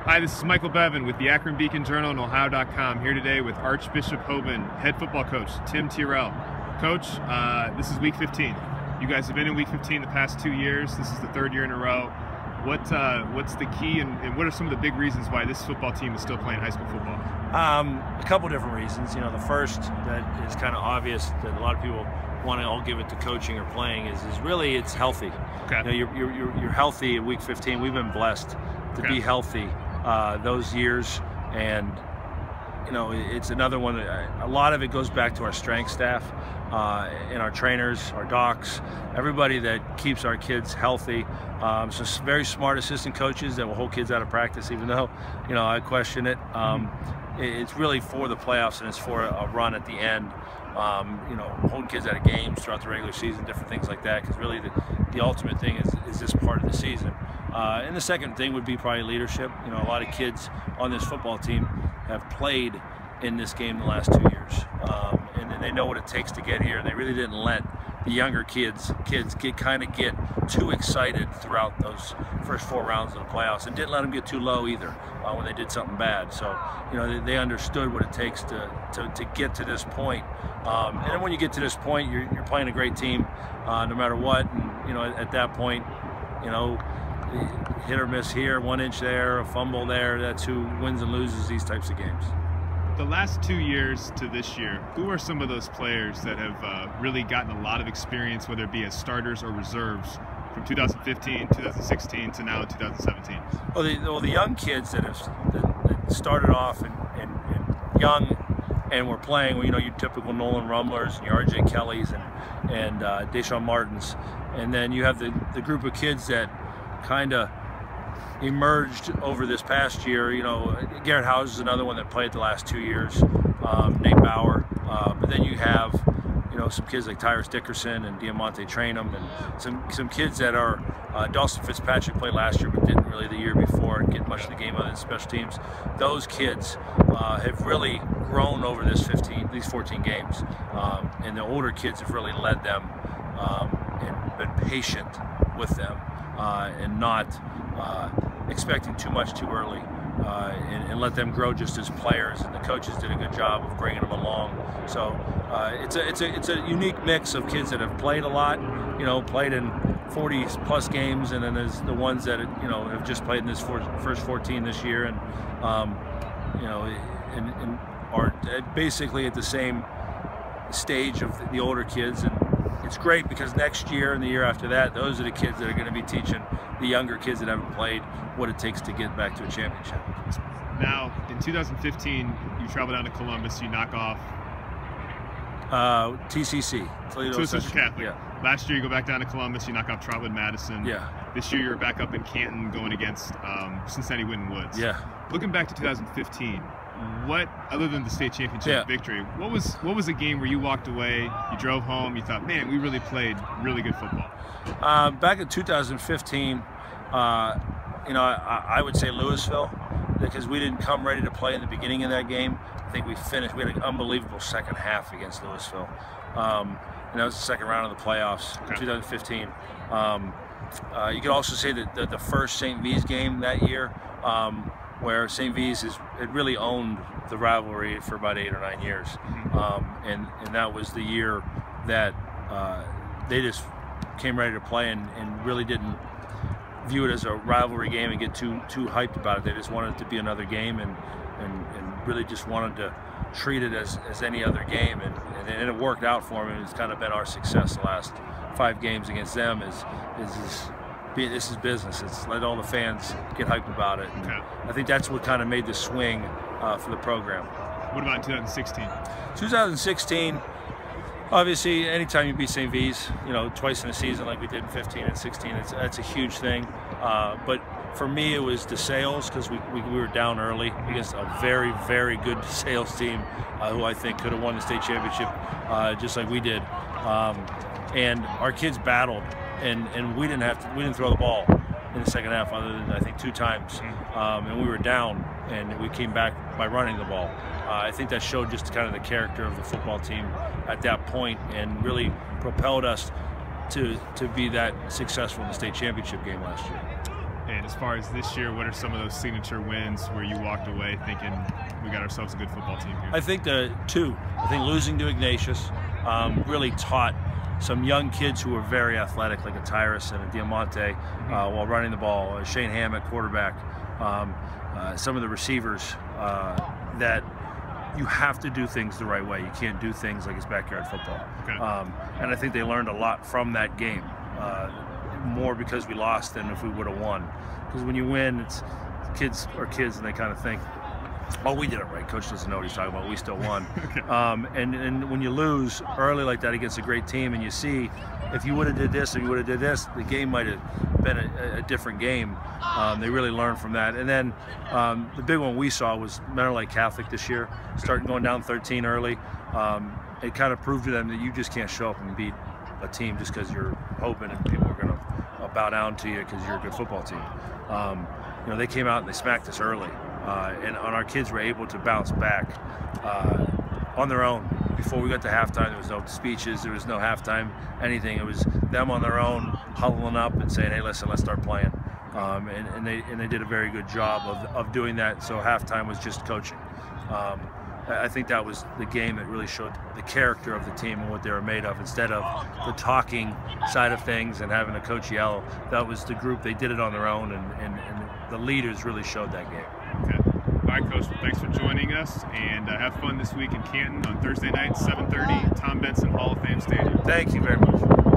Hi, this is Michael Bevan with the Akron Beacon Journal and Ohio.com, here today with Archbishop Hoban, head football coach Tim Tyrrell. Coach, this is week 15. You guys have been in week 15 the past 2 years. This is the third year in a row. What's the key and what are some of the big reasons why this football team is still playing high school football? A couple different reasons. The first that is kind of obvious that a lot of people want to all give it to coaching or playing is really it's healthy. Okay. You're healthy in week 15. We've been blessed to be healthy those years, and it's another one. A lot of it goes back to our strength staff and our trainers, our docs, everybody that keeps our kids healthy. So very smart assistant coaches that will hold kids out of practice, even though I question it. It's really for the playoffs and it's for a run at the end. Holding kids out of games throughout the regular season, different things like that, because really the ultimate thing is this part of the season. And the second thing would be probably leadership. A lot of kids on this football team have played in this game the last 2 years, and they know what it takes to get here. They really didn't let the younger kids get too excited throughout those first 4 rounds of the playoffs, and didn't let them get too low either when they did something bad. So they understood what it takes to get to this point. And then when you get to this point, you're playing a great team no matter what. And at that point, hit or miss here, 1 inch there, a fumble there, that's who wins and loses these types of games. The last 2 years to this year, who are some of those players that have really gotten a lot of experience, whether it be as starters or reserves, from 2015, 2016 to now 2017? Well, the young kids that started off and young and were playing, your typical Nolan Rumblers and your R.J. Kellys and Deshaun Martins, and then you have the group of kids that kind of emerged over this past year. Garrett Howes is another one that played the last 2 years. Nate Bauer, but then you have some kids like Tyrus Dickerson and Diamante Trainum, and some kids that are Dawson Fitzpatrick played last year but didn't really the year before and get much of the game other than special teams. Those kids have really grown over these 14 games, and the older kids have really led them and been patient with them and not expecting too much too early, and let them grow just as players. And the coaches did a good job of bringing them along. So it's a unique mix of kids that have played a lot, played in 40+ games, and then there's the ones that have just played in this first 14 this year, and and are basically at the same stage of the older kids. And it's great because next year and the year after that, those are the kids that are going to be teaching the younger kids that haven't played what it takes to get back to a championship. Now, in 2015, you travel down to Columbus, you knock off TCC, Toledo Central Catholic. Yeah. Last year, you go back down to Columbus, you knock off Trotwood Madison. Yeah. This year, you're back up in Canton going against Cincinnati Winton Woods. Yeah. Looking back to 2015, what, other than the state championship victory, what was a game where you walked away, you drove home, you thought, man, we really played really good football? Back in 2015, I would say Louisville, because we didn't come ready to play in the beginning of that game. I think we had an unbelievable second half against Louisville. And that was the second round of the playoffs, 2015. You could also say that the first St. V's game that year, where St. V's had really owned the rivalry for about 8 or 9 years. And that was the year that they just came ready to play and really didn't view it as a rivalry game and get too hyped about it. They just wanted it to be another game and really just wanted to treat it as any other game, and it worked out for them. And it's kind of been our success the last 5 games against them. This is business. It's let all the fans get hyped about it. And I think that's what kind of made the swing for the program. What about 2016? 2016, obviously, anytime you beat St. V's, twice in a season like we did in 15 and 16, that's a huge thing. But for me, it was DeSales, because we were down early against a very, very good DeSales team who I think could have won the state championship just like we did. And our kids battled, and we didn't throw the ball in the second half other than I think 2 times, and we were down, and we came back by running the ball. I think that showed just kind of the character of the football team at that point, and really propelled us to be that successful in the state championship game last year. And And as far as this year, what are some of those signature wins where you walked away thinking we got ourselves a good football team here? I think two. I think losing to Ignatius really taught some young kids who were very athletic, like a Tyrus and a Diamante, while running the ball. Shane Hammett, quarterback. Some of the receivers that you have to do things the right way. You can't do things like it's backyard football. Okay. And I think they learned a lot from that game. More because we lost than if we would have won. Because when you win, it's kids are kids and they kind of think, oh, we did it right. Coach doesn't know what he's talking about. We still won. Okay. And when you lose early like that against a great team, and you see if you would have did this and you would have did this, the game might have been a different game. They really learned from that. And then the big one we saw was Mentor Lake Catholic this year, starting going down 13 early. It kind of proved to them that you just can't show up and beat a team just because you're hoping and people are going to bow down to you because you're a good football team. They came out and they smacked us early. And our kids were able to bounce back on their own. Before we got to halftime, there was no speeches, there was no halftime anything. It was them on their own, huddling up and saying, "Hey, listen, let's start playing." And they did a very good job of doing that. So halftime was just coaching. I think that was the game that really showed the character of the team and what they were made of. Instead of the talking side of things and having a coach yell, that was the group. They did it on their own, and the leaders really showed that game. Okay. All right, Coach. Well, thanks for joining us, and have fun this week in Canton on Thursday night, 7:30, Tom Benson Hall of Fame Stadium. Thank you very much.